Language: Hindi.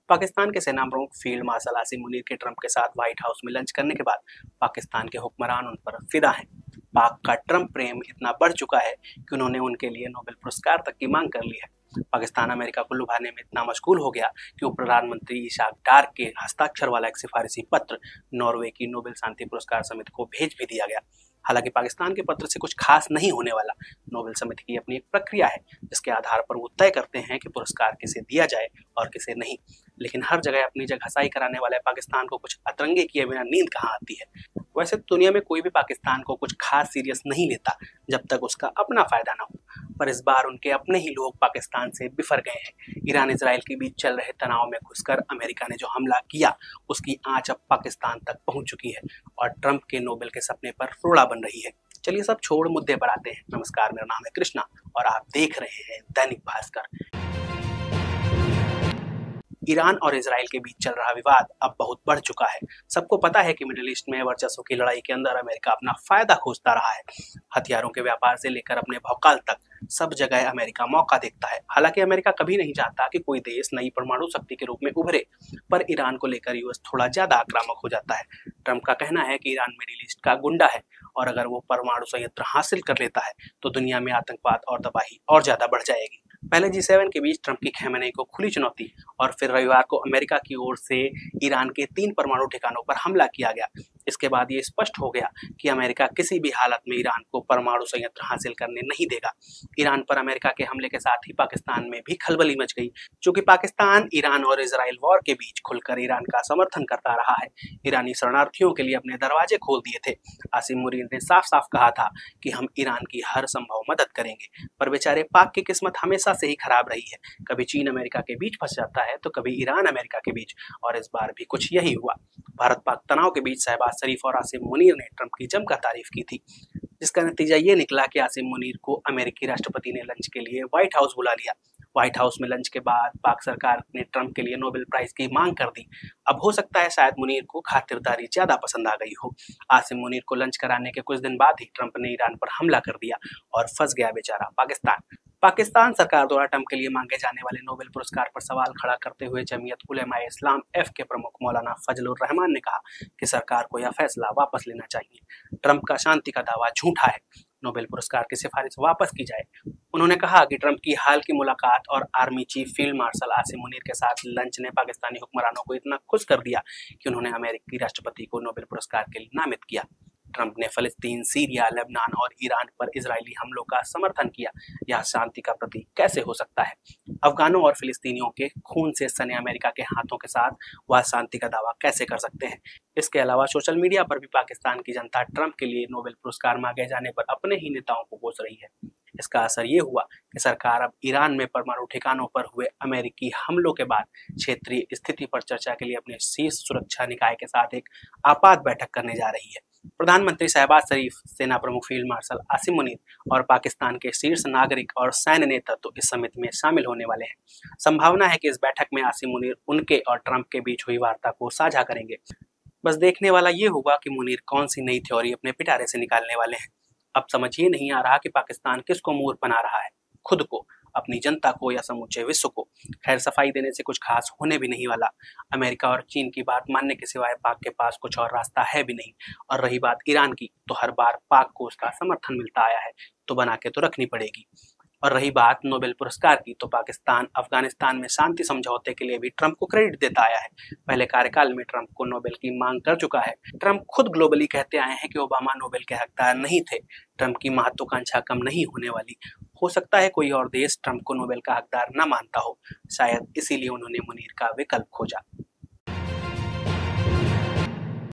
पाकिस्तान के सेना प्रमुख फील्ड मार्शल आसिम मुनीर के ट्रंप के साथ व्हाइट हाउस में लंच करने के बाद पाकिस्तान के हुक्मरान उन पर फिदा हैं। पाक का ट्रंप प्रेम इतना बढ़ चुका है कि उन्होंने उनके लिए नोबेल पुरस्कार तक की मांग कर ली है। पाकिस्तान अमेरिका को लुभाने में इतना मशगूल हो गया कि प्रधानमंत्री इशाक डार के हस्ताक्षर वाला एक सिफारिशी पत्र नॉर्वे की नोबेल शांति पुरस्कार समिति को भेज भी दिया गया। हालांकि पाकिस्तान के पत्र से कुछ खास नहीं होने वाला। नोबेल समिति की अपनी एक प्रक्रिया है जिसके आधार पर वो तय करते हैं कि पुरस्कार किसे दिया जाए और किसे नहीं। लेकिन हर जगह अपनी जगह घसाई कराने वाले पाकिस्तान को कुछ अतरंगे किए बिना नींद कहाँ आती है। वैसे दुनिया में कोई भी पाकिस्तान को कुछ खास सीरियस नहीं लेता जब तक उसका अपना फायदा ना हो, पर इस बार उनके अपने ही लोग पाकिस्तान से बिफर गए हैं। ईरान इजराइल के बीच चल रहे तनाव में घुसकर अमेरिका ने जो हमला किया उसकी आंच अब पाकिस्तान तक पहुंच चुकी है और ट्रंप के नोबेल के सपने पर रोड़ा बन रही है। चलिए सब छोड़ मुद्दे पर आते हैं। नमस्कार, मेरा नाम है कृष्णा और आप देख रहे हैं दैनिक भास्कर। ईरान और इजराइल के बीच चल रहा विवाद अब बहुत बढ़ चुका है। सबको पता है कि मिडिल ईस्ट में वर्चस्व की लड़ाई के अंदर अमेरिका अपना फायदा खोजता रहा है। हथियारों के व्यापार से लेकर अपने भौकाल तक सब जगह अमेरिका मौका देखता है। हालांकि अमेरिका कभी नहीं चाहता कि कोई देश नई परमाणु शक्ति के रूप में उभरे, पर ईरान को लेकर यूएस थोड़ा ज्यादा आक्रामक हो जाता है। ट्रंप का कहना है कि ईरान मिडिल ईस्ट का गुंडा है और अगर वो परमाणु संयंत्र हासिल कर लेता है तो दुनिया में आतंकवाद और तबाही और ज्यादा बढ़ जाएगी। पहले G7 के बीच ट्रंप की खैमेनेई को खुली चुनौती और फिर रविवार को अमेरिका की ओर से ईरान के 3 परमाणु ठिकानों पर हमला किया गया। इसके बाद ये स्पष्ट हो गया कि अमेरिका किसी भी हालत में ईरान को परमाणु संयंत्र हासिल करने नहीं देगा। ईरान पर अमेरिका के हमले के साथ ही पाकिस्तान में भी खलबली मच गई, क्योंकि पाकिस्तान ईरान और इजराइल वॉर के बीच खुलकर ईरान का समर्थन करता रहा है। ईरानी शरणार्थियों के लिए अपने दरवाजे खोल दिए थे। आसिम मुनीर ने साफ साफ कहा था कि हम ईरान की हर संभव मदद करेंगे, पर बेचारे पाक की किस्मत हमेशा से ही खराब रही है। कभी चीन अमेरिका के बीच फंस जाता है तो कभी ईरान अमेरिका के बीच, और इस बार भी कुछ यही हुआ। भारत पाक तनाव के बीच शहबाज शरीफ और आसिम मुनीर ने ट्रंप की जमकर तारीफ की थी, जिसका नतीजा ये निकला कि आसिम मुनीर को अमेरिकी राष्ट्रपति ने लंच के लिए व्हाइट हाउस बुला लिया। व्हाइट हाउस में लंच के बाद पाक सरकार ने ट्रंप के लिए नोबेल प्राइज की मांग कर दी। अब हो सकता है शायद मुनीर को खातिरदारी ज्यादा पसंद आ गई हो। आसिम मुनीर को लंच कराने के कुछ दिन बाद ही ट्रंप ने ईरान पर हमला कर दिया और फंस गया बेचारा पाकिस्तान सरकार द्वारा ट्रंप के लिए मांगे जाने वाले नोबेल पुरस्कार पर सवाल खड़ा करते हुए जमीयत उलेमाए इस्लाम एफ के प्रमुख मौलाना फजलुर रहमान ने कहा कि सरकार को यह फैसला वापस लेना चाहिए। ट्रंप का शांति का दावा झूठा है, नोबेल पुरस्कार की सिफारिश वापस की जाए। उन्होंने कहा कि ट्रंप की हाल की मुलाकात और army chief field marshal Asim Munir के साथ लंच ने पाकिस्तानी हुक्मरानों को इतना खुश कर दिया कि उन्होंने अमेरिकी राष्ट्रपति को नोबेल पुरस्कार के लिए नामित किया। ट्रंप ने फलस्तीन, सीरिया, लेबनान और ईरान पर इजरायली हमलों का समर्थन किया। यह शांति का प्रतीक कैसे हो सकता है? अफगानों और फिलिस्तीनियों के खून से सने अमेरिका के हाथों के साथ वह शांति का दावा कैसे कर सकते हैं? इसके अलावा सोशल मीडिया पर भी पाकिस्तान की जनता ट्रंप के लिए नोबेल पुरस्कार मांगे जाने पर अपने ही नेताओं को कोस रही है। इसका असर ये हुआ कि सरकार अब ईरान में परमाणु ठिकानों पर हुए अमेरिकी हमलों के बाद क्षेत्रीय स्थिति पर चर्चा के लिए अपने शीर्ष सुरक्षा निकाय के साथ एक आपात बैठक करने जा रही है। प्रधानमंत्री शहबाज शरीफ, सेना प्रमुख फील्ड मार्शल आसिम मुनीर और पाकिस्तान के शीर्ष नागरिक और सैन्य नेता तो इस समिति में शामिल होने वाले हैं। संभावना है कि इस बैठक में आसिम मुनीर उनके और ट्रंप के बीच हुई वार्ता को साझा करेंगे। बस देखने वाला ये होगा कि मुनीर कौन सी नई थ्योरी अपने पिटारे से निकालने वाले हैं। अब समझ ये नहीं आ रहा कि पाकिस्तान किसको मूर्ख बना रहा है, खुद को, अपनी जनता को या समूचे विश्व को। खैर, सफाई देने से कुछ खास होने भी नहीं वाला। अमेरिका और चीन की बात मानने के सिवाय पाक के पास कुछ और रास्ता है भी नहीं। और रही बात ईरान की, तो हर बार पाक को उसका समर्थन मिलता आया है तो बना के तो रखनी पड़ेगी। और रही बात नोबेल पुरस्कार की, तो पाकिस्तान अफगानिस्तान में शांति समझौते के लिए भी ट्रंप को क्रेडिट देता आया है। पहले कार्यकाल में ट्रंप को नोबेल की मांग कर चुका है। ट्रंप खुद ग्लोबली कहते आए हैं कि ओबामा नोबेल के हकदार नहीं थे। ट्रंप की महत्वाकांक्षा कम नहीं होने वाली। हो सकता है कोई और देश ट्रंप को नोबेल का हकदार न मानता हो, शायद इसीलिए उन्होंने मुनीर का विकल्प खोजा।